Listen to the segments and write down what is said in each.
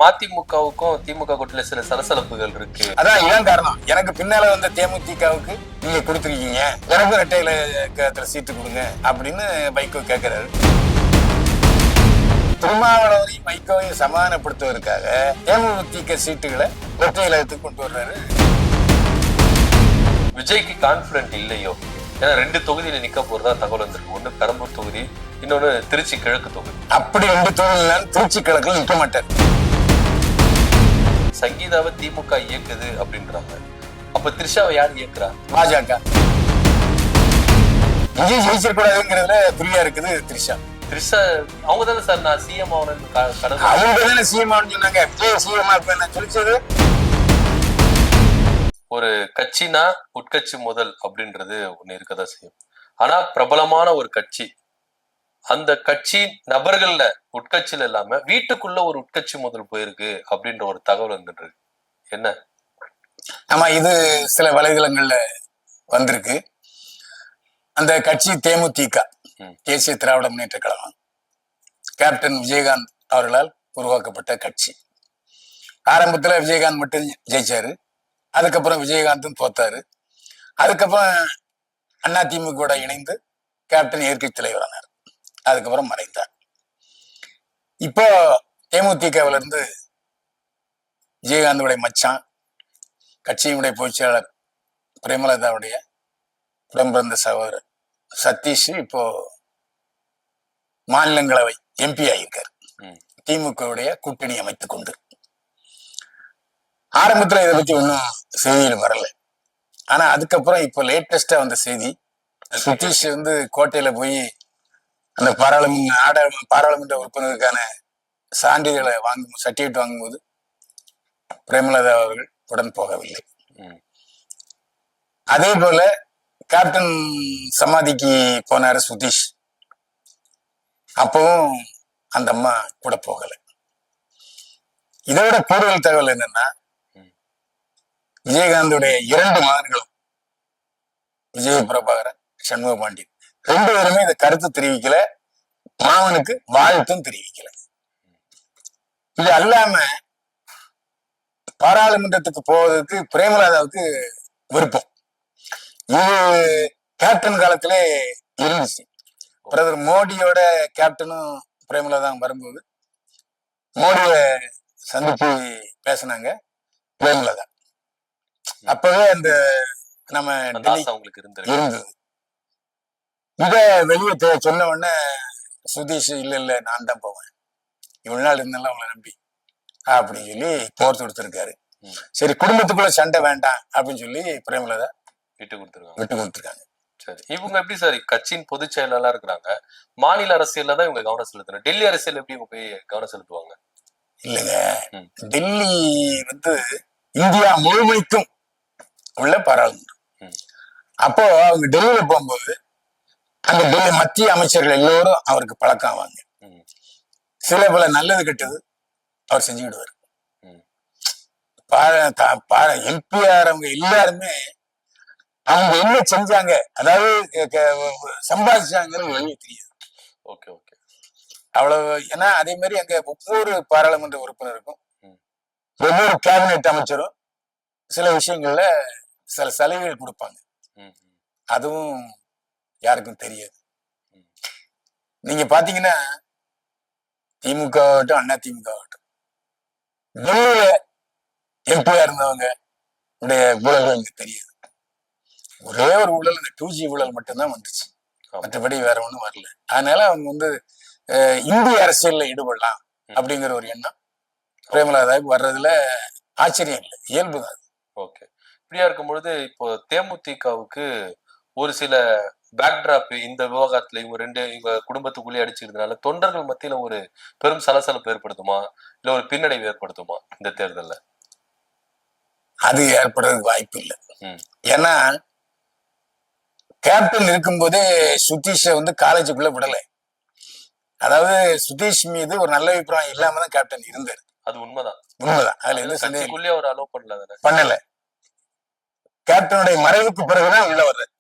மதிமுகவுக்கும் திமுக கூட்டல சில சலசலப்புகள் இருக்கு. அதான் இதான் காரணம். எனக்கு பின்னால வந்த தேமுதிகவுக்கு நீங்க கொடுத்துருக்கீங்க, எனக்கும் ரெட்டையில சீட்டு கொடுங்க அப்படின்னு வைகோ கேட்கிறாரு. திருமாவளவரையும் வைகோவையும் சமாதானப்படுத்துவதற்காக தேமுதிக சீட்டுகளை ரெட்டையிலத்துக்கு கொண்டு வர்றாரு. விஜய்க்கு கான்பிடன்ட் இல்லையோ? ஏன்னா 2 தொகுதியில நிக்க போறதா தகவல் வந்திருக்கு. ஒண்ணு பெரம்பூர் தொகுதி, இன்னொன்னு திருச்சி கிழக்கு தொகுதி. அப்படி 2 தொகுதியில திருச்சி கிழக்குல நிக்க மாட்டார். சங்கீதாவை திமுக இயக்குது அப்படின்றாங்க. அப்ப திரிஷாவை யார் இயக்குறா? பாஜக. விஜய் ஜெயிச்சிடக்கூடாதுங்கிறதுல குறியா இருக்குது திரிஷா. திரிஷா அவங்க தானே சார் நான் சிஎம் ஆகணும்னு கடவுள் அவங்க தானே சிஎம் ஆகணும்னு சொன்னாங்க. விஜய் சிஎம் ஆக சொல்லிச்சது. ஒரு கட்சினா உட்கட்சி முதல் அப்படின்றது ஒண்ணு இருக்கதான் செய்யும். ஆனா பிரபலமான ஒரு கட்சி, அந்த கட்சி நபர்கள்ல உட்கட்சியில இல்லாம வீட்டுக்குள்ள ஒரு உட்கட்சி முதல் போயிருக்கு அப்படின்ற ஒரு தகவல் வந்துட்டு என்ன? ஆமா, இது சில வலைதளங்கள்ல வந்திருக்கு. அந்த கட்சி தேமுதிக, தேசிய திராவிட முன்னேற்ற கழகம், கேப்டன் விஜயகாந்த் அவர்களால் உருவாக்கப்பட்ட கட்சி. ஆரம்பத்துல விஜயகாந்த் மட்டும் ஜெயிச்சாரு. அதுக்கப்புறம் விஜயகாந்தும் தோத்தாரு. அதுக்கப்புறம் அதிமுக இணைந்து கேப்டன் இயற்கை தலைவரானார். அதுக்கப்புறம் மறைந்தார். இப்போ தேமுதிகவில இருந்து விஜயகாந்தோடைய மச்சான், கட்சியினுடைய பொதுச்செயலாளர் பிரேமலதாவுடைய உடம்பிறந்த சகோதரர் சதீஷ் இப்போ மாநிலங்களவை எம்பி ஆகியிருக்காரு, திமுகவுடைய கூட்டணி அமைத்துக் கொண்டு. ஆரம்பத்துல இதை பத்தி ஒன்னும் செய்தியில் வரல. ஆனா அதுக்கப்புறம் இப்ப லேட்டஸ்டா வந்த செய்தி, சதீஷ் கோட்டையில போய் அந்த பாராளுமன்ற உறுப்பினருக்கான சான்றிதழை சர்டிபிகேட் வாங்கும்போது பிரேமலதா அவர்கள் உடன் போகவில்லை. அதே போல கேப்டன் சமாதிக்கு போனாரு சதீஷ், அப்பவும் அந்த அம்மா கூட போகல. இதோட கூடுதல் தகவல் என்னன்னா, விஜயகாந்தோடைய 2 மகன்களும் விஜய பிரபாகரன், சண்முக பாண்டியன் 2 பேருமே இதை கருத்து தெரிவிக்கல, மாமனுக்கு வாழ்த்தும் தெரிவிக்கல. இது அல்லாம பாராளுமன்றத்துக்கு போவதற்கு பிரேமலதாவுக்கு விருப்பம். இது கேப்டன் காலத்திலே இருந்துச்சு. பிரதமர் மோடியோட கேப்டனும் பிரேமலதாவும் வரும்போது மோடிய சந்திச்சு பேசினாங்க பிரேமலதா. அப்பவே அந்த நம்ம அவங்களுக்கு இருந்தது. இத வெளியே சொன்ன உடனே சுதீஷ் இல்ல நான் தான் போவேன், இவ்வளவு நாள் இருந்தாலும் அவங்களை நம்பி அப்படின்னு சொல்லி போர் கொடுத்திருக்காரு. சரி, குடும்பத்துக்குள்ள சண்டை வேண்டாம் அப்படின்னு சொல்லி பிரேமலதா விட்டு கொடுத்துருக்காங்க. சரி, இவங்க எப்படி சார் கட்சியின் பொதுச் செயலாளா இருக்கிறாங்க? மாநில அரசியல்ல தான் இவங்க கவனம் செலுத்தணும். டெல்லி அரசியல் எப்படி இவங்க போய் கவனம் செலுத்துவாங்க? இல்லைங்க, டெல்லி இந்தியா முழுமைக்கும் உள்ள பாராளுமன்றம். அப்போ அவங்க டெல்லியில போகும்போது அந்த டெல்லி மத்திய அமைச்சர்கள் எல்லோரும் அவருக்கு பழக்கம் ஆவாங்க. சில பல நல்லது கெட்டது அவர் செஞ்சுக்கிடுவார். எம்பிஆர் அவங்க எல்லாருமே அவங்க என்ன செஞ்சாங்க, அதாவது சம்பாதிச்சாங்கன்னு வெளியே தெரியாது. அவ்வளவு. ஏன்னா அதே மாதிரி அங்க ஒவ்வொரு பாராளுமன்ற உறுப்பினருக்கும் ஒவ்வொரு கேபினெட் அமைச்சரும் சில விஷயங்கள்ல சில சலுகைகள் கொடுப்பாங்க. அதுவும் யாருக்கும் தெரியாது. நீங்க பாத்தீங்கன்னா திமுக ஆகட்டும் அதிமுக ஆகட்டும், டெல்லியில எம்பியா இருந்தவங்க ஊழல்கள் எனக்கு தெரியாது. ஒரே ஒரு ஊழல், இந்த 2G ஊழல் மட்டும்தான் வந்துச்சு, மற்றபடி வேற ஒண்ணும் வரல. அதனால அவங்க இந்திய அரசியல்ல ஈடுபடலாம் அப்படிங்கிற ஒரு எண்ணம் பிரேமலதாவுக்கு வர்றதுல ஆச்சரியம் இல்லை, இயல்புதான். ஓகே, இப்படியா இருக்கும் பொழுது இப்போ தேமுதிகவுக்கு ஒரு சில பேக்டிராப் இந்த விவகாரத்துல இவங்க குடும்பத்துக்குள்ளே அடிச்சிருந்தனால தொண்டர்கள் மத்தியில ஒரு பெரும் சலசலப்பு ஏற்படுத்துமா, இல்ல ஒரு பின்னடைவு ஏற்படுத்துமா இந்த தேர்தல்ல? அது ஏற்படுறதுக்கு வாய்ப்பு இல்லை. ஏன்னா கேப்டன் இருக்கும்போதே சுதீஷ காலேஜுக்குள்ள விடலை. அதாவது சுதீஷ் மீது ஒரு நல்ல அபிப்பிராயம் இல்லாம தான் கேப்டன் இருந்தாரு. அது உண்மைதான். அதுல எந்த சந்தேகம் அவர் அலோவ் பண்ணல. கேப்டனுடைய மறைவுக்கு பிறகுதான் உள்ள வர்றாரு.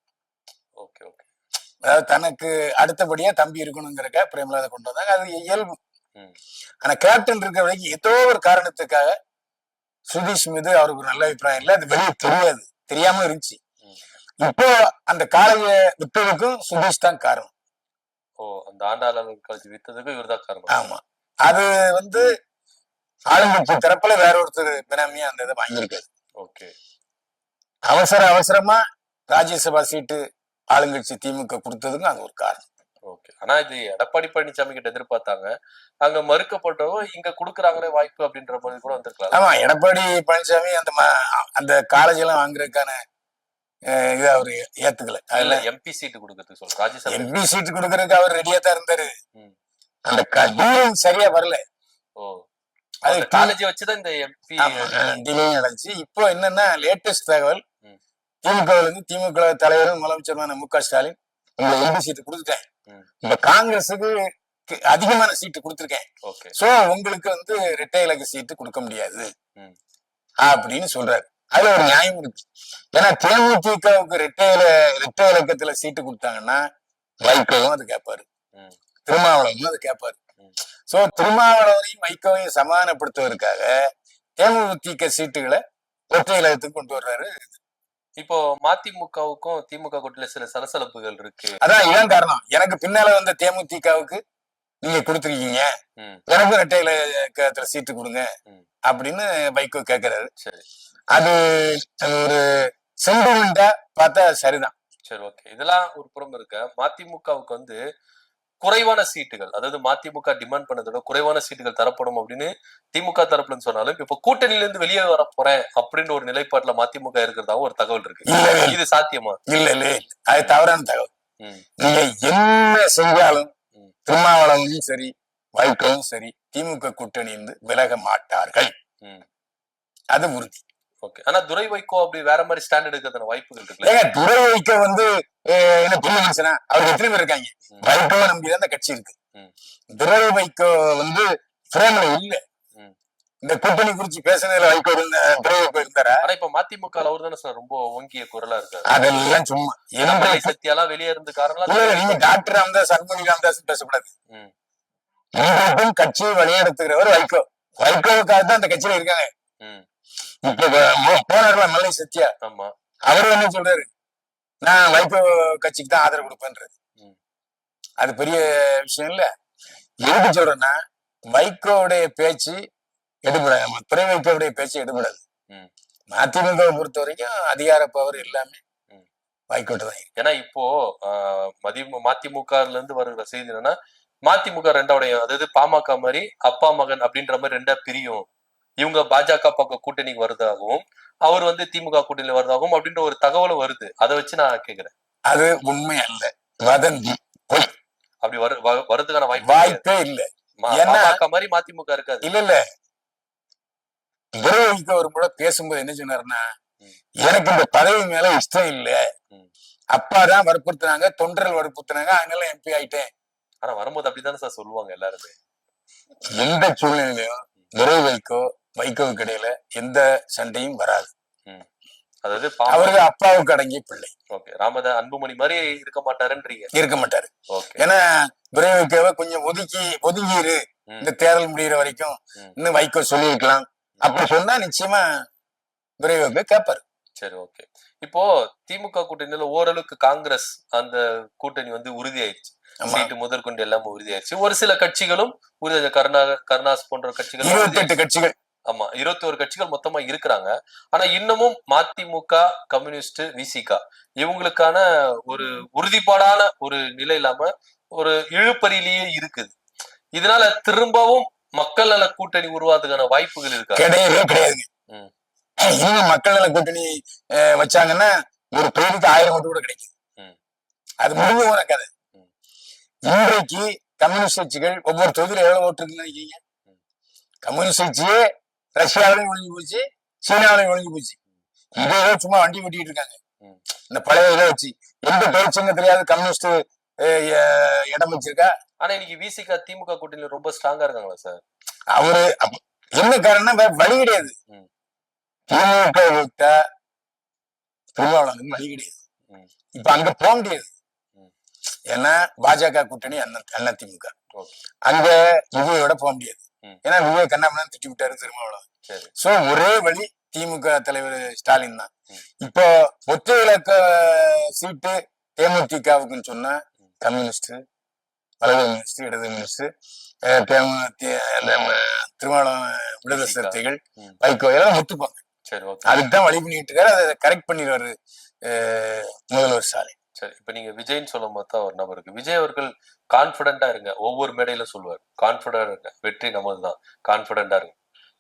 அதாவது தனக்கு அடுத்தபடியா தம்பி இருக்கணுங்கிறக்க பிரேமலதா கொண்டு வந்தாங்க. அது இயல்பு. ஆனா கேப்டன் இருக்கிற வரைக்கும் ஏதோ ஒரு காரணத்துக்காக சுதீஷ் மீது அவருக்கு ஒரு நல்ல அபிப்பிராயம் இல்லை. அது வெளியே தெரியாது, தெரியாம இருந்துச்சு. இப்போ அந்த காளைய விட்டதுக்கும் சுதீஷ் தான் காரணம். அந்த ஆண்டாளர் கழிச்சு வித்ததுக்கும் இவர்தான் காரணம். ஆமா, அது ஆளுங்கட்சி தரப்புல வேற ஒருத்தர் பினாமியா அந்த இதை வாங்கியிருக்காரு. ஓகே, அவசரமா ராஜ்யசபா சீட்டு ஆளுங்கட்சி திமுக கொடுத்ததுக்கும் அது ஒரு காரணம். ஓகே, ஆனா இது எடப்பாடி பழனிசாமி கிட்ட எதிர்பார்த்தாங்க, அங்க மறுக்கப்பட்டவும் இங்க குடுக்குறாங்களே வாய்ப்பு அப்படின்ற மாதிரி கூட வந்திருக்கலாம். ஆமா, எடப்பாடி பழனிசாமி அந்த காலேஜ் எல்லாம் வாங்குறதுக்கான இது அவரு ஏத்துக்கல. அதுல எம்பி சீட்டு கொடுக்கறதுக்கு சொல்ல ராஜ்யசபா எம்பி சீட்டு கொடுக்கறதுக்கு அவர் ரெடியா தான் இருந்தாரு. அந்த டீலிங் சரியா வரல. அது காலேஜ் வச்சுதான் இந்த எம்பி டீலிங் நடந்துச்சு. இப்போ என்னன்னா லேட்டஸ்ட் தகவல், திமுக தலைவரும் முதலமைச்சருமான மு க ஸ்டாலின் உங்களை எம்பி சீட்டு கொடுத்துட்டேன், இப்ப காங்கிரஸுக்கு அதிகமான சீட்டு கொடுத்துருக்கேன், சோ உங்களுக்கு இரட்டை இலக்க சீட்டு கொடுக்க முடியாது அப்படின்னு சொல்றாரு. அதுல ஒரு நியாயம் இருக்கு. ஏன்னா தேமுதிகவுக்கு இரட்டை இலக்கத்துல சீட்டு கொடுத்தாங்கன்னா வைகோவும் அது கேட்பாரு, திருமாவளவனும் அது கேட்பாரு. சோ திருமாவளவனையும் வைகோவையும் சமாதானப்படுத்துவதற்காக தேமுதிக சீட்டுகளை இரட்டை இலக்கத்துக்கு கொண்டு வர்றாரு. இப்போ மதிமுகவுக்கும் திமுக கூட்டணியில சில சலசலப்புகள் இருக்கு. அதான் இதான் காரணம். எனக்கு பின்னால வந்த தேமுதிகவுக்கு நீங்க கொடுத்துருக்கீங்க, எனக்கும் இரட்டை இலக்கத்துல சீட்டு கொடுங்க அப்படின்னு வைகோ கேட்கிறாரு. சரி, அது ஒரு சென்டிமெண்டா பார்த்தா சரிதான். சரி, ஓகே. இதெல்லாம் ஒரு புறம் இருக்க, மதிமுகவுக்கு குறைவான சீட்டுகள், அதாவது மதிமுக டிமாண்ட் பண்ணதோட குறைவான சீட்டுகள் தரப்படும் அப்படின்னு திமுக தரப்புல சொன்னாலும் இப்ப கூட்டணியில இருந்து வெளியே வர போறேன் அப்படின்ற ஒரு நிலைப்பாட்டுல மதிமுக இருக்கிறதாவும் ஒரு தகவல் இருக்கு. இது சாத்தியமா? இல்ல, அது தவறான தகவல். நீங்க என்ன செஞ்சாலும் திருமாவளவனும் சரி வைகோவும் சரி திமுக கூட்டணியிலிருந்து விலக மாட்டார்கள், அது உறுதி. ஓகே, ஆனா துரை வைகோ அப்படி வேற மாதிரி ஸ்டாண்ட் எடுக்கிறதுன வாய்ப்புகள் இருக்கு. துரை வைகோ என்ன பெரிய மனுஷனா? அவருக்கு எத்தனை பேர் இருக்காங்க? வைகோ நம்பிதான் இந்த கட்சி இருக்கு. துரை வைகோ பிரேம்ல இல்ல. இந்த கூட்டணி குறிச்சு பேசுனதுல துரை வைகோ இருந்தாரா? ஆனா இப்ப மதிமுக அவர் தானே சார் ரொம்ப ஓங்கிய குரலா இருக்காரு. அதெல்லாம் சும்மா சக்தியெல்லாம் வெளியே இருந்து காரணம். நீங்க டாக்டர் ராமதாஸ் அன்புமணி ராமதாஸ் பேசக்கூடாது. கட்சியை வழிநடத்துகிறவர் வைகோ. வைகோவுக்காக தான் அந்த கட்சியில இருக்காங்க. போனார்ல மல்லை சத்யா, அவரு என்ன சொல்றாரு, நான் வைகோ கட்சிக்கு தான் ஆதரவு கொடுப்பேன்றது. அது பெரிய விஷயம் இல்ல. எதுக்கு சொல்றேன்னா வைகோவுடைய பேச்சு எடுபடாது, துறை வைகோவுடைய பேச்சு எடுபடாது. மதிமுகவை பொறுத்த வரைக்கும் அதிகார பவர் எல்லாமே வைகோட்டு தான். ஏன்னா இப்போ மதிமுகல இருந்து வருகிற செய்தி என்னன்னா மதிமுக ரெண்டாவுடைய, அதாவது பாமக மாதிரி அப்பா மகன் அப்படின்ற மாதிரி ரெண்டா பிரியும், இவங்க பாஜக பக்கம் கூட்டணிக்கு வருதாகவும் அவர் திமுக கூட்டணியில வருதாகவும் அப்படின்ற ஒரு தகவலும் வருது. அதை வச்சு நான் கேக்குறேன். அது உண்மை அல்ல, வதந்தி, அப்படி வரதுக்கான வாய்ப்பே இல்ல. பாமக மாதிரி மதிமுக இருக்காது. இல்ல, ஒரு முறை பேசும்போது என்ன சொன்னாருன்னா, எனக்கு இந்த பதவி மேல இஷ்டம் இல்ல, அப்பாதான் வற்புறுத்தினாங்க, தொண்டர்கள் வற்புறுத்தினாங்க, அதனால எம்பி ஆயிட்டேன். ஆனா வரும்போது அப்படித்தானே சார் சொல்லுவாங்க எல்லாருமே. எந்த சூழ்நிலையிலும் துரை வைகோவுக்கு இடையில எந்த சண்டையும் வராது. அதாவது அவருக்கு அப்பாவுக்கு அடங்கிய பிள்ளை. ராமதாஸ் அன்புமணி மாதிரி இருக்க மாட்டாருன்றீங்க? இருக்க மாட்டாரு. ஏன்னா துரை வைகோவை கொஞ்சம் ஒதுங்கிரு, இந்த தேர்தல் முடிகிற வரைக்கும் இன்னும் வைகோ சொல்லியிருக்கலாம். அப்படி சொன்னா நிச்சயமா துரை வைகோ கேட்பாரு. சரி, ஓகே. இப்போ திமுக கூட்டணியில ஓரளவுக்கு காங்கிரஸ் அந்த கூட்டணி உறுதியாயிருச்சு, சீட்டு முதற்கொண்டு எல்லாமே உறுதியாயிருச்சு. ஒரு சில கட்சிகளும் கருணாஸ் போன்ற கட்சிகள் 28 கட்சிகள், ஆமா 21 கட்சிகள் மொத்தமா இருக்கிறாங்க. ஆனா இன்னமும் மதிமுக, கம்யூனிஸ்ட், விசிக இவங்களுக்கான ஒரு உறுதிப்பாடான ஒரு நிலை இல்லாம ஒரு இழுப்பறியிலேயே இருக்குது. இதனால திரும்பவும் மக்கள் நல கூட்டணி உருவாதுக்கான வாய்ப்புகள் இருக்கா? கிடையாதுங்க. மக்கள் நல கூட்டணி வச்சாங்கன்னா ஒரு பேருக்கு 1000 ஓட்டு கூட கிடைக்கும். அது முடிஞ்ச போன கதை. இன்றைக்கு கம்யூனிஸ்ட் கட்சிகள் ஒவ்வொரு தொகுதியில எவ்வளவு ஓட்டு இருக்குன்னு நினைக்கிறீங்க? கம்யூனிஸ்ட் கட்சியே ரஷ்யாவிலையும் ஒழுங்கி போச்சு, சீனாவிலையும் ஒழுங்கி போச்சு. இதே சும்மா வண்டி ஓட்டிட்டு இருக்காங்க இந்த பழைய இதை வச்சு. எந்த தொழிற்சங்கத்திலேயாவது கம்யூனிஸ்ட் இடம் வச்சிருக்கா? ஆனா இன்னைக்கு விசிக திமுக கூட்டணியில ரொம்ப ஸ்ட்ராங்கா இருக்காங்களா சார்? அவரு என்ன காரணம்னா வழி கிடையாது. திமுக விட்டா திருமாவளவன் வழி கிடையாது. இப்ப அங்க போக முடியாது. ஏன்னா பாஜக கூட்டணி அதிமுக. அங்க விஜயோட போக முடியாது. ஏன்னா விஜய் கண்ணாமண்ணா திட்டி விட்டாரு திருமாவளவன். சோ ஒரே வழி திமுக தலைவர் ஸ்டாலின் தான். இப்போ ஒற்றை இலக்க சீட்டு தேமுதிகவுக்குன்னு சொன்னா கம்யூனிஸ்ட், வலது கம்யூனிஸ்ட், இடது கம்யூனிஸ்ட், திருமாவளவன் விடுதலை சிறுத்தைகள், வைகோ எல்லாம் ஒத்துப்பாங்க. அதுக்குதான் வழி பண்ணிட்டு இருக்காரு. அதை கரெக்ட் பண்ணிடுவாரு முதல்வர் ஸ்டாலின். சரி, இப்ப நீங்க விஜய்ன்னு சொல்லும் போது தான் ஒரு நபர் இருக்கு. விஜய் அவர்கள் கான்பிடண்டா இருங்க, ஒவ்வொரு மேடையில சொல்லுவார் கான்பிடண்டா இருங்க, வெற்றி நமதுதான், கான்பிடண்டா இருங்க.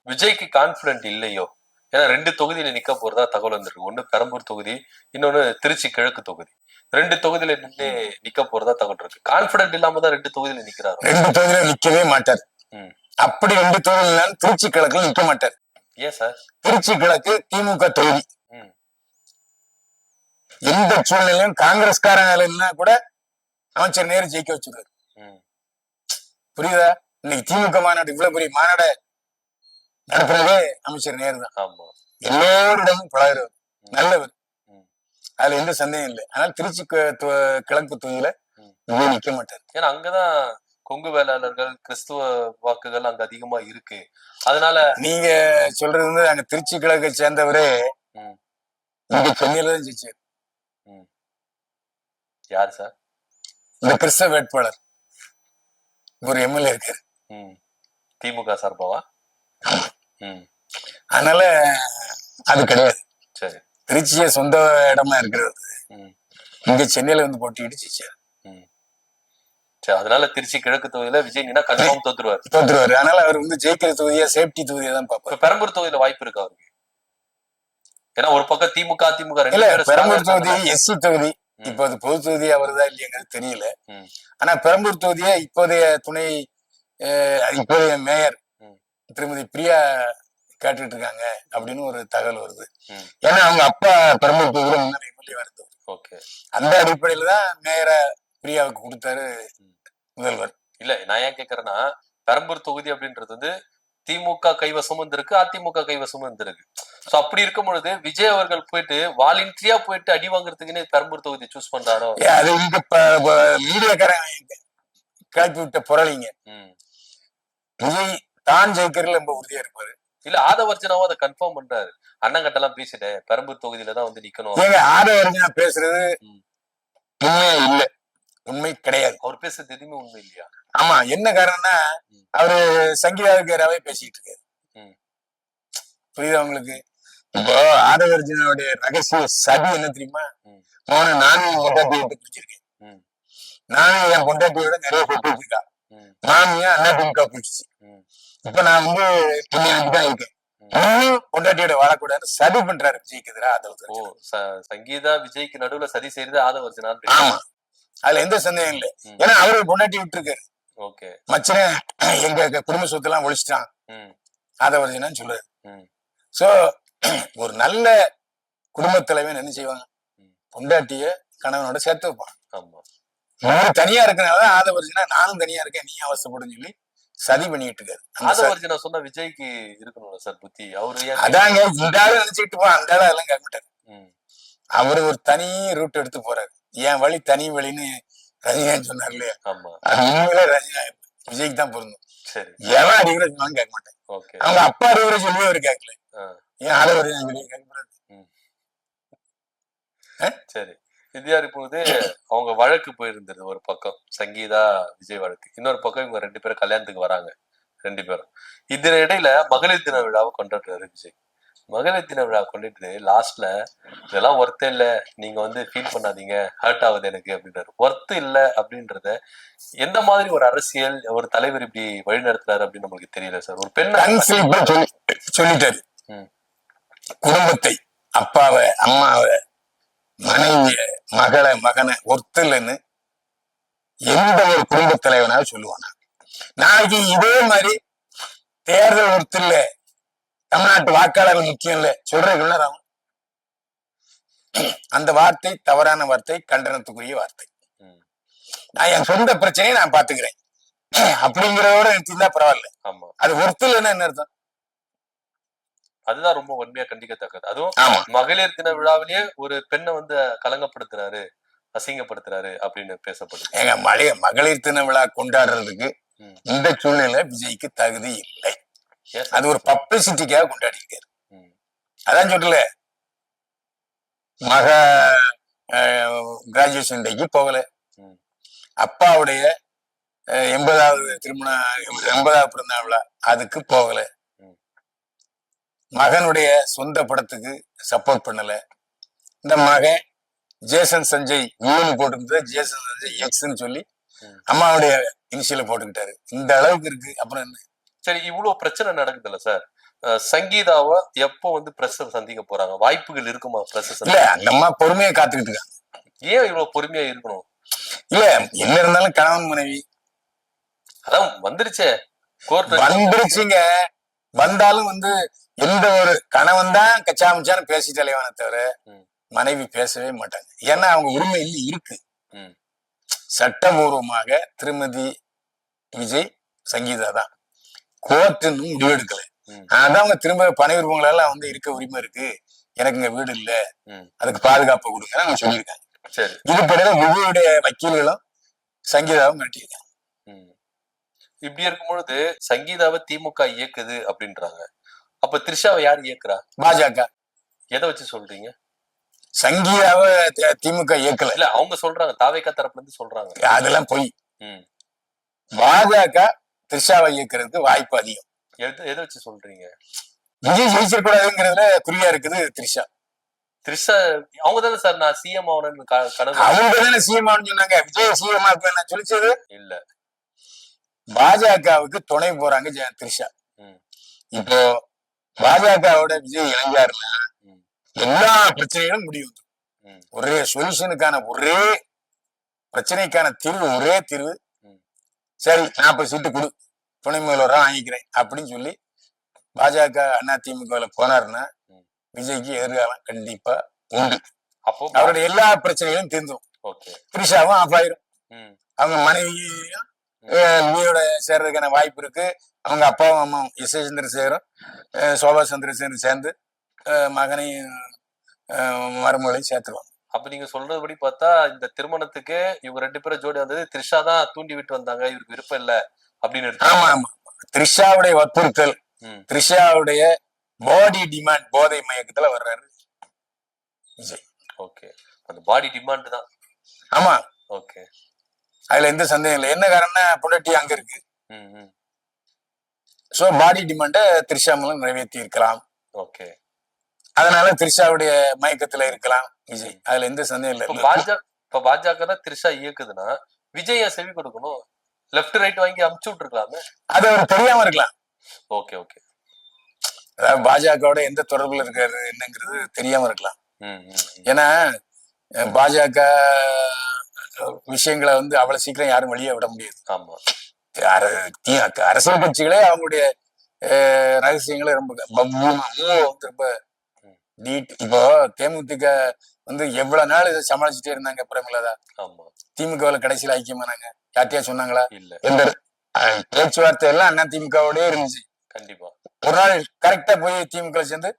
விஜய்க்கு கான்பிடன்ட் இல்லையோ? ஏன்னா 2 தொகுதியில நிக்க போறதா தகவல் வந்திருக்கு. ஒண்ணு பெரம்பூர் தொகுதி, இன்னொன்னு திருச்சி கிழக்கு தொகுதி. 2 தொகுதியில நின்று நிக்க போறதா தகவல் இருக்கு. கான்பிடன்ட் இல்லாம தான் 2 தொகுதியில நிக்கிறாரு. 2 தொகுதியில நிக்கவே மாட்டார். அப்படி 2 தொகுதியில திருச்சி கிழக்குல நிக்க மாட்டார். ஏன் சார்? திருச்சி கிழக்கு திமுக தொகுதி. எந்த சூழ்நிலையும் காங்கிரஸ்காரங்க கூட அமைச்சர் நேரு ஜெயிக்க வச்சிருக்காரு. புரியுதா? இன்னைக்கு திமுக மாநாடு இவ்வளவு பெரிய மாநாட நடத்துறதே அமைச்சர் நேரு தான். எல்லோரிடமும் பழகிறவர், நல்லவர், அதுல எந்த சந்தேகம் இல்லை. ஆனால் திருச்சி கிழக்கு தொகுதியில நிக்க மாட்டார். ஏன்னா அங்கதான் கொங்கு வேளாளர்கள், கிறிஸ்துவ வாக்குகள் அங்க அதிகமா இருக்கு. அதனால நீங்க சொல்றது வந்து அங்க திருச்சி கிழக்கை சேர்ந்தவரே இங்க சென்னையில தான் ஜெயிச்சார். யார் சார்? இந்த கிறிஸ்தவ வேட்பாளர் ஒரு எம்எல்ஏ இருக்காரு திமுக சார்பாவா? அதனால அது கிடையாது. சரி, திருச்சிய சொந்த இடமா இருக்கிறது. இங்க சென்னையில வந்து போட்டிட்டு ஜெயிச்சார். அதனால திருச்சி கிழக்கு தொகுதியில விஜய் நின்னா கன்ஃபார்ம் தோத்துருவாரு. அதனால அவர் வந்து ஜெயிக்கிற தொகுதியா சேஃப்டி தொகுதியா தான் பார்ப்பாரு. பெரம்பூர் தொகுதியில வாய்ப்பு இருக்கா அவருக்கு? ஏன்னா ஒரு பக்கம் திமுக இல்ல, பெரம்பூர் தொகுதி எஸ்சி தொகுதி. இப்ப அது பொது தொகுதியா வருதா இல்லையாங்கிறது தெரியல. ஆனா பெரம்பூர் தொகுதியை இப்போதைய இப்போதைய மேயர் திருமதி பிரியா கேட்டுட்டு இருக்காங்க அப்படின்னு ஒரு தகவல் வருது. ஏன்னா அவங்க அப்பா பெரம்பூர் தொகுதியில முன்னாடி எம்எல்ஏ வருது. அந்த அடிப்படையில தான் மேயரை பிரியாவுக்கு கொடுத்தாரு முதல்வர். இல்ல, நான் ஏன் கேக்குறேன்னா, பெரம்பூர் தொகுதி அப்படின்றது வந்து திமுக கைவசமும் இருந்திருக்கு, அதிமுக கைவசமும் இருந்திருக்கு. சோ அப்படி இருக்கும் பொழுது விஜய் அவர்கள் போயிட்டு வாலண்டியா போயிட்டு அடி வாங்குறதுக்குன்னு பெரம்பூர் தொகுதி சூஸ் பண்றாரோ? அது இங்க மீடியாக்காரங்க கிளப்பி விட்ட புரளிங்க. விஜய் தான் ஜெயிக்கிறதுல ரொம்ப உறுதியா இருப்பாரு. இல்ல, ஆதவர்ஜனாவும் அதை கன்ஃபார்ம் பண்றாரு. அண்ணங்கட்டெல்லாம் பேசிட்டேன், பெரம்பூர் தொகுதியில தான் வந்து நிக்கணும். ஆதவர்ஜனா பேசுறது உண்மையா இல்ல, உண்மை கிடையாது. அவர் பேசுறது எதுவுமே உண்மை இல்லையா? ஆமா, என்ன காரணம்னா அவரு சங்கீதாவுக்காரவே பேசிட்டு இருக்காரு. புரியுதா உங்களுக்கு? இப்போ ஆதவர்ஜனாவுடைய ரகசிய சதி என்ன தெரியுமா? நானும் பொண்டாட்டி விட்டு பிடிச்சிருக்கேன், நானும் என் பொண்டாட்டியோட நிறைய போட்டு வச்சிருக்கா, மாமியா அண்ணா திமுக பிடிச்சி, இப்ப நான் வந்து தான் இருக்கேன், பொண்டாட்டியோட வாழக்கூடாது சதி பண்றாரு விஜய்க்கு எதிராக. சங்கீதா விஜய்க்கு நடுவுல சதி செய்யறது ஆதவர்ஜனா. ஆமா, அதுல எந்த சந்தேகம் இல்லை. ஏன்னா அவரு பொண்டாட்டி விட்டு இருக்காரு. மச்சன எங்க குடும்ப சொத்து எல்லாம் ஒழிச்சிட்டான் ஆதவர்ஜனான்னு சொல்றாரு. சோ ஒரு நல்ல குடும்ப தலைவன் என்ன செய்வாங்க? பொண்டாட்டிய கணவனோட சேர்த்து வைப்பான். தனியா இருக்கனால ஆதவர்ஜனா நானும் தனியா இருக்கேன், நீ அவசரப்படுன்னு சொல்லி சதி பண்ணிட்டு இருக்காரு. ஆதவர்ஜனா சொன்னா விஜய்க்கு இருக்கணும்ல சார் புத்தி. அவரு அதாங்க இந்த ஆளு நினைச்சுட்டு போ, அந்த ஆளு அதெல்லாம் கேட்க மாட்டாரு. அவரு ஒரு தனி ரூட் எடுத்து போறாரு. என் வழி தனி வழின்னு ரஜினிகாந்த் சொன்னார் இல்லையா? அது உண்மையிலே ரஜினா விஜய்க்கு தான் பொருந்தும். எவன் அறிவுரை சொன்னாலும் கேட்க மாட்டேன். அவங்க அப்பா அறிவுரை சொல்லி அவரு கேட்கல, ஏன் ஆதவர்ஜனா கேட்கக்கூடாது? சரி, இந்தியாரி பொழுது அவங்க வழக்கு போயிருந்தது. ஒரு பக்கம் சங்கீதா விஜய் வழக்கு, இன்னொரு பக்கம் இவங்க 2 பேரும் கல்யாணத்துக்கு வராங்க 2 பேரும். இதன் இடையில மகளிர் தின விழாவை கொண்டாடுறாரு விஜய். மகளிர் தின விழா கொண்டுட்டு லாஸ்ட்ல இதெல்லாம் ஒர்த்தே இல்ல, நீங்க வந்து ஃபீல் பண்ணாதீங்க, ஹர்ட் ஆகுது எனக்கு அப்படின்றாரு. ஒர்த்து இல்ல அப்படின்றத எந்த மாதிரி ஒரு அரசியல் ஒரு தலைவர் இப்படி வழி நடத்துறாரு அப்படின்னு நம்மளுக்கு தெரியல சார். ஒரு பெண் சொல்லிட்டாரு, குடும்பத்தை, அப்பாவை, அம்மாவை, மனைவிய, மகளை, மகனை ஒர்த்து இல்லைன்னு எந்த ஒரு குடும்ப தலைவனாலும் சொல்லுவானா? நாளைக்கு இதே மாதிரி தேர்தல் ஒர்த்து இல்ல, தமிழ்நாட்டு வாக்காளர்கள் முக்கியம் இல்ல சொல்றீங்க, அந்த வார்த்தை தவறான வார்த்தை, கண்டனத்துக்குரிய வார்த்தை. நான் என் சொந்த பிரச்சனையை நான் பாத்துக்கிறேன் அப்படிங்கிறதோட நிறுத்திருந்தா பரவாயில்ல. அது ஒர்த்து இல்லைன்னா என்ன அர்த்தம்? அதுதான் ரொம்ப வன்மையா கண்டிக்கத்தக்கது. அதுவும் மகளிர் தின விழாவிலேயே ஒரு பெண்ணை வந்து கலங்கப்படுத்துறாரு, அசிங்கப்படுத்துறாரு அப்படின்னு பேசப்படுது. ஏங்க மகளிர் தின விழா கொண்டாடுறதுக்கு ம். இந்த சூழ்நிலை விஜய்க்கு தகுதி இல்லை. ஏன் அது சார்? ஒரு பப்ளிசிட்டிக்காக கொண்டாடி இருக்காரு. ம். அதான் சொல்லல, மக கிராஜுவேஷன் டேக்கு போகல, ம். அப்பாவுடைய 80வது திருமண 80வது பிறந்த விழா அதுக்கு போகல, ம். மகனுடைய சொந்த படத்துக்கு சப்போர்ட் பண்ணல. இந்த மகன் ஜேசன் சஞ்சய் போட்டுக்கிட்டு ஜேசன் சஞ்சய் எக்ஸ்ன்னு சொல்லி ம். அம்மாவுடைய இனிஷியல போட்டுக்கிட்டாரு. இந்த அளவுக்கு இருக்கு. அப்புறம் என்ன? சரி, இவ்வளவு பிரச்சனை நடக்குதுல்ல சார், சங்கீதாவை எப்போ வந்து பிரஸ் சந்திக்க போறாங்க? வாய்ப்புகள் இருக்குமா பிரஸ் இல்ல, சந்திக்க? அந்த அம்மா பொறுமையா காத்துக்கிட்டு இருக்காங்க. ஏன் இவ்வளவு பொறுமையா இருக்கணும்? இல்ல, என்ன இருந்தாலும் கணவன் மனைவி அதான் வந்துருச்சே கோர்ட். வந்துருச்சுங்க. வந்தாலும் வந்து எந்த ஒரு கணவன் தான் கச்சாமிச்சான்னு பேசிட்டு அலைவானே தவிர ம். மனைவி பேசவே மாட்டாங்க. ஏன்னா அவங்க உரிமை இருக்கு. ம். சட்டபூர்வமாக திருமதி விஜய் சங்கீதா தான். கோர்ட் இன்னும் முடிவெடுக்கல. ம். அதான் அவங்க திரும்ப பணி உரிமைகளெல்லாம் வந்து இருக்க உரிமை இருக்கு, எனக்கு இங்க வீடு இல்ல, ம். அதுக்கு பாதுகாப்பு கொடுங்க அவங்க சொல்லியிருக்காங்க. சரி. இதுபடியில விஜயுடைய வக்கீல்களும் சங்கீதாவும் கட்டியிருக்காங்க. ம். இப்படி இருக்கும் பொழுது சங்கீதாவை திமுக இயக்குது அப்படின்றாங்க. அப்ப த்ரிஷாவை யார் இயக்குறா? பாஜக. எதை வச்சு சொல்றீங்க? சங்கீதாவை திமுக இயக்கல. இல்ல, அவங்க சொல்றாங்க, தாவேகா தரப்புல இருந்து சொல்றாங்க. அதெல்லாம் பொய். ம். பாஜக த்ரிஷாவை இயக்குறதுக்கு வாய்ப்பு அதிகம். எதை வச்சு சொல்றீங்க? விஜய் ஜெயிச்சிடக்கூடாதுங்கிறதுல குறியா இருக்குது த்ரிஷா. த்ரிஷா அவங்க தானே சார் நான் சிஎம் ஆகணும்னு கனவு. அவங்க தானே சிஎம் சொன்னாங்க. விஜய் சிஎம் நான் சொல்லிச்சது இல்ல. பாஜகவுக்கு துணை போறாங்க த்ரிஷா. ம். இப்போ பாஜகவோட விஜய் இணைஞ்சாருன்னா ம். எல்லா பிரச்சனைகளும் முடியும். ம். ஒரே சொல்யூஷனுக்கான ஒரே பிரச்சனைக்கான தீர்வு, ஒரே தீர்வு, ம். சரி 40 சீட்டு கொடு, துணை முதல்வராக வாங்கிக்கிறேன் அப்படின்னு சொல்லி பாஜக அதிமுக போனாருன்னா ம். விஜய்க்கு எதிர்காலம் கண்டிப்பா உண்டு. அப்போ அவருடைய எல்லா பிரச்சனைகளும் தீர்ந்துடும். ஓகே. த்ரிஷாவும் ஆஃப் ஆயிரும். ம். அவங்க மனைவியும் விஜயோட சேர்றதுக்கான வாய்ப்பு இருக்கு. அவங்க அப்பாவும் அம்மாவும் எஸ் ஏ சந்திரசேகரும் சோபா சந்திரசேகரும் சேர்ந்து மகனையும் மருமகளையும் சேர்த்துருவாங்க. அப்ப நீங்க சொல்றதுபடி பார்த்தா இந்த திருமணத்துக்கு இவங்க 2 பேரும் ஜோடி வந்தது த்ரிஷா தான் தூண்டி விட்டு வந்தாங்க, இவருக்கு விருப்பம் இல்ல அப்படின்னு ஆமா ஆமா. த்ரிஷாவுடைய வற்புறுத்தல், ம். த்ரிஷாவுடைய பாடி டிமாண்ட், போதை மயக்கத்துல வர்றாரு விஜய். ஓகே. அந்த பாடி டிமாண்ட் தான். ஆமா, ஓகே. அதுல எந்த சந்தேகம் இல்லை. என்ன காரணம்னா பொண்டாட்டி அங்க இருக்கு. ம். ம். சோ பாடி டிமாண்ட த்ரிஷா மூலம் நிறைவேற்றி இருக்கலாம். ஓகே. அதனால த்ரிஷாவுடைய மயக்கத்துல இருக்கலாம் விஜய். அதுல எந்த சந்தேகம் இல்லை. இப்ப பாஜக தான் த்ரிஷா இயக்குதுன்னா விஜய செவி கொடுக்கணும், லெப்ட் ரைட் வாங்கி அமுச்சு விட்டுருக்கலாமே. அது அவர் தெரியாம இருக்கலாம். ஓகே. ஓகே. அதாவது பாஜகவோட எந்த தொடர்புல இருக்காரு என்னங்கிறது தெரியாம இருக்கலாம். ம். ம். ஏன்னா பாஜக விஷயங்களை வந்து அவ்வளவு சீக்கிரம் யாரும் வெளியே விட முடியாது. ஆமா. அரசியல் கட்சிகளே அவங்களுடைய ரகசியங்களை ரொம்ப நீட். இப்போ தேமுதிக வந்து எவ்வளவு நாள் இதை சமாளிச்சுட்டே இருந்தாங்க பிரேமலதா. ஆமா. திமுகவில் கடைசியில் ஐக்கியமானாங்க. யார்ட்டையா சொன்னாங்களா? இல்ல. எந்த பேச்சுவார்த்தை எல்லாம் அண்ணா திமுகவோடய இருந்துச்சு. கண்டிப்பா. ஒரு நாள் கரெக்டா போய் திமுக சேர்ந்து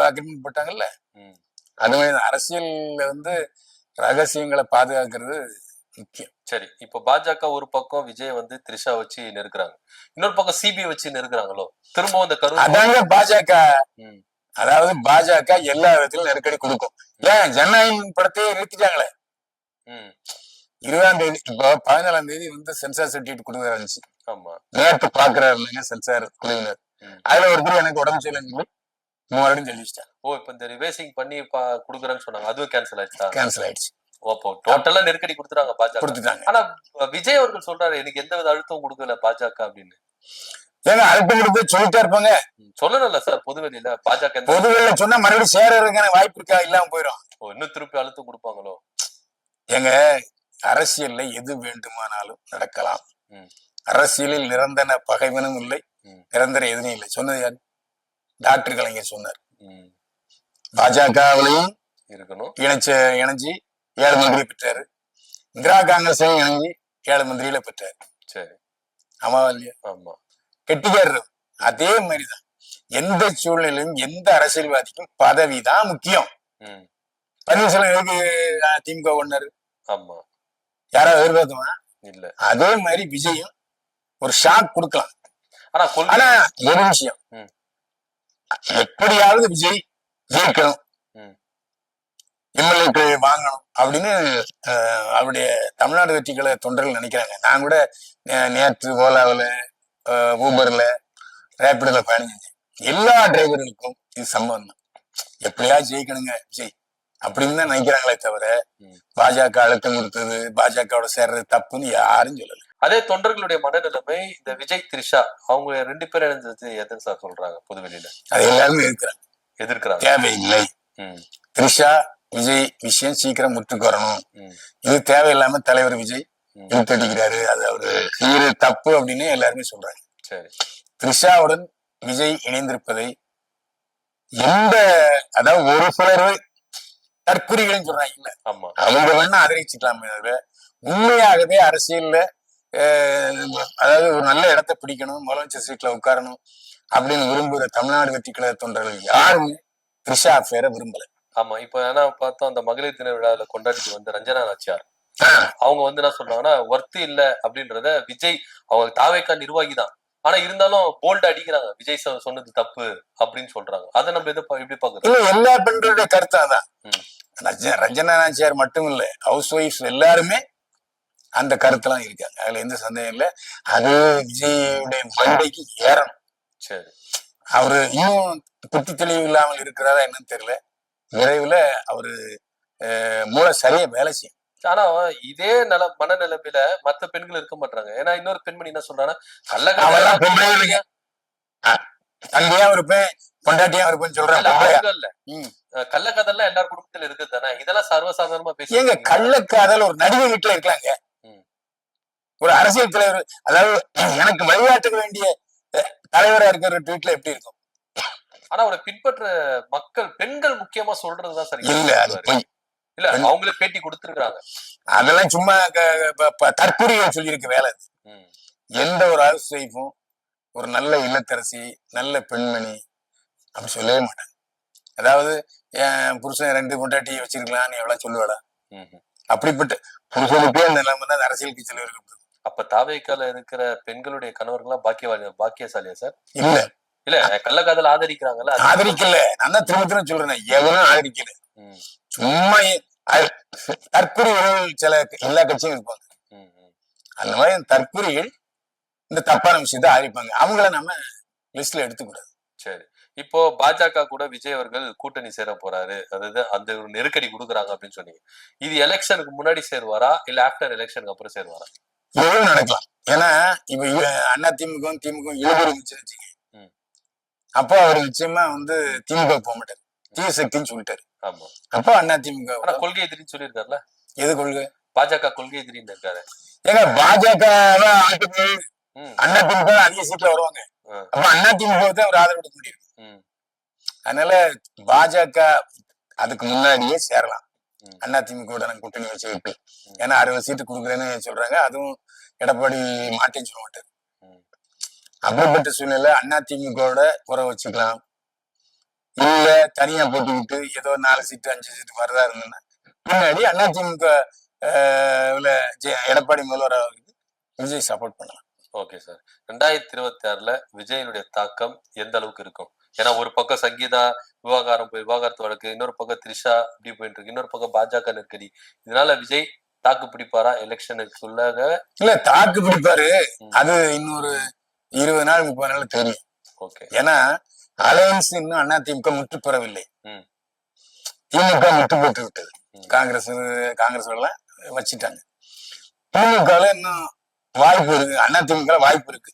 அக்ரிமெண்ட் போட்டாங்கல்ல. அது மாதிரி அரசியல்ல வந்து ரகசியங்களை பாதுகாக்கிறது முக்கியம். சரி, இப்ப பாஜக ஒரு பக்கம் விஜய் வந்து த்ரிஷா வச்சு நெருக்குறாங்க, இன்னொரு பக்கம் சிபிஐ வச்சு நெருக்குறாங்களோ திரும்பவும் இந்த கரு. அதாங்க பாஜக. அதாவது பாஜக எல்லா விதத்திலும் நெருக்கடி கொடுக்கும். ஏன் ஜனநாயகம் படத்தையே நிறுத்திட்டாங்களே. 20ஆம் தேதி, இப்போ 14ஆம் தேதி வந்து சென்சார் சர்டிபிகேட் கொடுக்க இருந்துச்சு. ஆமா. நேற்று பாக்குறாரு சென்சார் குழுவினர். அதுல ஒருத்தர் எனக்கு உடம்பு சரியில்லைன்னு 3 வருடம் சொல்லிச்சிட்டாங்க. ஓ, இப்ப இந்த ரிவைசிங் பண்ணி குடுக்குறேன்னு சொன்னாங்க, அதுவும் கேன்சல் ஆயிடுச்சா? கேன்சல் ஆயிடுச்சு. ஓப்போ டோட்டலா நெருக்கடி கொடுத்துறாங்க பாஜக. கொடுத்துட்டாங்க. ஆனா விஜய் அவர்கள் சொல்றாரு எனக்கு எந்த வித அழுத்தம் கொடுக்கல பாஜக அப்படின்னு. ஏங்க அழுத்தம் கொடுத்து சொல்லிட்டே இருப்பாங்க. சொல்லணும்ல சார் பொதுவெளியில பாஜக பொதுவெளியில சொன்னா மறுபடியும் சேர்றதுக்கான வாய்ப்பு இருக்கா? இல்லாம போயிடும். ஓ, இன்னும் திருப்பி அழுத்தம் கொடுப்பாங்களோ? ஏங்க அரசியல்ல எது வேண்டுமானாலும் நடக்கலாம். அரசியலில் நிரந்தர பகைவனும் இல்லை, நிரந்தர எதுவும் இல்லை. சொன்னது யாரு? டாக்டர் கலைஞர் சொன்னார். பாஜகவிலையும் இருக்கணும் இணைஞ்சு 7 மந்திரி பெற்றாரு. இந்திரா காங்கிரஸையும் இணைஞ்சு 7 மந்திரியில பெற்றாரு. சரி. ஆமாவா இல்லையா? ஆமா. கெட்டிக்காரர். அதே மாதிரிதான் எந்த சூழ்நிலையும் எந்த அரசியல்வாதிக்கும் பதவிதான் முக்கியம். பன்னீர்செல்வம் எதுக்கு திமுக ஒண்ணாரு? ஆமா. யாராவது எதிர்பார்த்தோமா? இல்ல. அதே மாதிரி விஜயும் ஒரு ஷாக் கொடுக்கலாம். ஆனா ஆனா ஒரு விஷயம், எப்படியாவது விஜய் ஜெயிக்கணும், எம்எல்ஏக்கு வாங்கணும் அப்படின்னு அவருடைய தமிழ்நாடு வெற்றிகளை தொண்டர்கள் நினைக்கிறாங்க. நான் கூட நேற்று ஓலாவில், ஊபர்ல, ரேபிடோல பயணம் செஞ்சேன். எல்லா டிரைவர்களுக்கும் இது சம்பவம் தான். எப்படியாவது ஜெயிக்கணுங்க விஜய் அப்படின்னு தான் நினைக்கிறாங்களே தவிர பாஜக அழுத்தம் கொடுத்தது, பாஜகவோட சேர்றது தப்புன்னு யாரும் சொல்லல. அதே தொண்டர்களுடைய மனநிலைமை இந்த விஜய் த்ரிஷா அவங்க 2 பேரும் இணைஞ்சது எதுன்னு சார் சொல்றாங்க பொதுவெளியில? அது எல்லாருமே எதிர்க்கிறாங்க. தேவையில்லை, த்ரிஷா விஜய் விஷயம் சீக்கிரம் முற்றுக்கு வரணும், இது தேவையில்லாம தலைவர் விஜய் இழுத்தடிக்கிறாரு, அது அவரு செய்யறது தப்பு அப்படின்னு எல்லாருமே சொல்றாங்க. சரி, த்ரிஷாவுடன் விஜய் இணைந்திருப்பதை அதாவது ஒரு சிலர் தற்குறிகள் சொல்றாங்கல்ல, அவங்க வேணா ஆதரிச்சுக்கலாமே தவிர உண்மையாகவே அரசியல்ல அதாவது ஒரு நல்ல இடத்தை பிடிக்கணும், முதலமைச்சர் சீட்ல உட்காரணும் அப்படின்னு விரும்புகிற தமிழ்நாடு வெற்றி கழக தொண்டர்கள் யாருமே த்ரிஷா அஃபேரை விரும்பல. ஆமா, இப்ப ஏன்னா பார்த்தோம் அந்த மகளிர் தின விழாவில கொண்டாடிட்டு வந்த ரஞ்சனா நாச்சியார் அவங்க என்ன சொல்றாங்கன்னா, ஒர்த்து இல்ல அப்படின்றத விஜய் அவங்க தாவேக்கா நிர்வாகி தான், ஆனா இருந்தாலும் போல்ட் அடிக்கிறாங்க, விஜய் சொன்னது தப்பு அப்படின்னு சொல்றாங்க. அதை நம்ம எப்படி பாக்குறோம்? எல்லா பெண்களுடைய கருத்து அதான். ரஞ்சனா நாச்சியார் மட்டும் இல்ல, ஹவுஸ் ஒய்ஃப் எல்லாருமே அந்த கருத்தெல்லாம் இருக்காங்க, அதுல எந்த சந்தேகம் இல்லை. அது விஜயுடைய மண்டைக்கு ஏறணும். சரி, அவரு இன்னும் புத்தி தெளிவு இல்லாமல் இருக்கிறாரா என்னன்னு தெரியல. விரைவில் அவரு மூளை சரியா வேலை செய்யும். ஆனா இதே மனநிலைமையில மத்த பெண்கள் இருக்க மாட்டாங்க. ஏன்னா இன்னொரு பெண்மணி என்ன சொல்றாங்கன்னா, தங்கையா இருப்பேன், பொண்டாட்டியா இருப்பேன்னு சொல்றாங்க. கள்ளக்காதல் எல்லார் குடும்பத்துல இருக்குது தானே, இதெல்லாம் சர்வசாதாரணமா பேசி. ஏங்க கள்ளக்காதல் ஒரு நடிகை வீட்டுல இருக்கலாங்க, ஒரு அரசியல் தலைவர், அதாவது எனக்கு வழிகாட்டுக்க வேண்டிய தலைவரா இருக்கிற வீட்டுல எப்படி இருக்கும்? ஆனா அவரை பின்பற்ற மக்கள் பெண்கள் முக்கியமா சொல்றதுதான் சரி. இல்ல அது போய் இல்ல, அவங்களே பேட்டி கொடுத்துருக்காங்க. அதெல்லாம் சும்மா தற்கொலைகள் சொல்லியிருக்க வேலை. எந்த ஒரு ஹவுஸ் ஒய்ஃபும் ஒரு நல்ல இல்லத்தரசி, நல்ல பெண்மணி அப்படி சொல்லவே மாட்டாங்க. அதாவது என் புருஷன் 2 பொண்டாட்டியை வச்சிருக்கலாம் நீ எவ்வளவு சொல்லுவாடா? அப்படிப்பட்ட புருஷனுக்கே அந்த நிலைமை தான் அரசியல் கட்சியில இருக்கு. அப்ப தாவேக்கால இருக்கிற பெண்களுடைய கணவர்கள்லாம் பாக்கியசாலியா சார்? இல்ல இல்ல, கள்ளக்காதல் ஆதரிக்கிறாங்கல்ல? ஆதரிக்கல, நான் தான் திரும்ப சொல்றேன், எவனும் ஆதரிக்கல. சும்மா தற்குறிகள் சில எல்லா கட்சியும் இருப்பாங்க. அந்த மாதிரி தற்குறிகள் இந்த தப்பான விஷயத்த ஆதரிப்பாங்க, அவங்கள நம்ம லிஸ்ட்ல எடுத்துக்கூடாது. சரி, இப்போ பாஜக கூட விஜய் அவர்கள் கூட்டணி சேர போறாரு, அதாவது அந்த ஒரு நெருக்கடி கொடுக்குறாங்க அப்படின்னு சொன்னீங்க. இது எலெக்ஷனுக்கு முன்னாடி சேருவாரா இல்ல ஆஃப்டர் எலெக்ஷனுக்கு அப்புறம் சேருவாரா? எவ்வளவு நடக்கலாம். ஏன்னா இப்ப அண்ணா திமுக இழுபறி இருந்துச்சு, அப்போ அவர் நிச்சயமா திமுக போக மாட்டாரு, தீய சக்தின்னு சொல்லிட்டாரு. ஆமா, அப்போ அண்ணா திமுக கொள்கை எதிரின்னு சொல்லியிருக்காருல. எது கொள்கை? பாஜக கொள்கை எதிரின்னு இருக்காரு. ஏங்க பாஜக அண்ணா திமுக அதிக சீட்ல வருவாங்க, அப்ப அண்ணா திமுக தான் ஒரு ஆதரவு கொடுக்க முடியும். அதனால பாஜக அதுக்கு முன்னாடியே சேரலாம், அண்ணா திமுக கூட்டணி வச்சு விட்டு. ஏன்னா 60 சீட்டு கொடுக்குறேன்னு சொல்றாங்க, அதுவும் எடப்பாடி மாட்டேன்னு சொல்ல மாட்டாரு. அப்படிப்பட்ட சூழ்நிலை அண்ணா திமுக உறவு வச்சுக்கலாம். இல்ல தனியா போட்டுக்கிட்டு ஏதோ 4 சீட்டு 5 சீட்டு வரதா இருந்ததுன்னா பின்னாடி அண்ணா திமுக எடப்பாடி முதல்வராக விஜய் சப்போர்ட் பண்ணலாம். ஓகே சார், 2026ல விஜயனுடைய தாக்கம் எந்த அளவுக்கு இருக்கும்? ஏன்னா ஒரு பக்கம் சங்கீதா விவாகரத்து வழக்கு, இன்னொரு பக்கம் த்ரிஷா இப்படி போயிட்டு இருக்கு, இன்னொரு பக்கம் பாஜக நெருக்கடி. இதனால விஜய் தாக்கு பிடிப்பாரா எலெக்ஷனுக்கு உள்ளாக? இல்ல தாக்கு பிடிப்பாரு, அது இன்னொரு 20 நாள் 30 நாள் தெரியும். ஓகே, ஏன்னா அலையன்ஸ் இன்னும் அண்ணா திமுக முற்று பெறவில்லை, திமுக முற்று பெற்று விட்டது. காங்கிரஸ் எல்லாம் வச்சுட்டாங்க. திமுக இன்னும் வாய்ப்பு இருக்கு, அண்ணா திமுக வாய்ப்பு இருக்கு.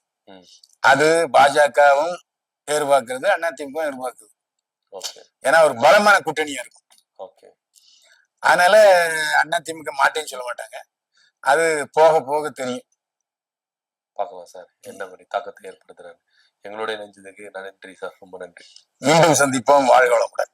அது பாஜகவும் எதிர்பார்க்கிறது, அண்ணா திமுக எதிர்பார்க்குது. ஏன்னா ஒரு பலமான கூட்டணியா இருக்கும். அதனால அண்ணா திமுக மாட்டேன்னு சொல்ல மாட்டாங்க, அது போக போக தெரியும். பார்க்கலாம் சார் என்ன மாதிரி தாக்கத்தை ஏற்படுத்துறாரு. எங்களுடைய நெஞ்சதுக்கு நன்றி சார், ரொம்ப நன்றி. மீண்டும் சந்திப்போம், வாழ்க வளமுடன்.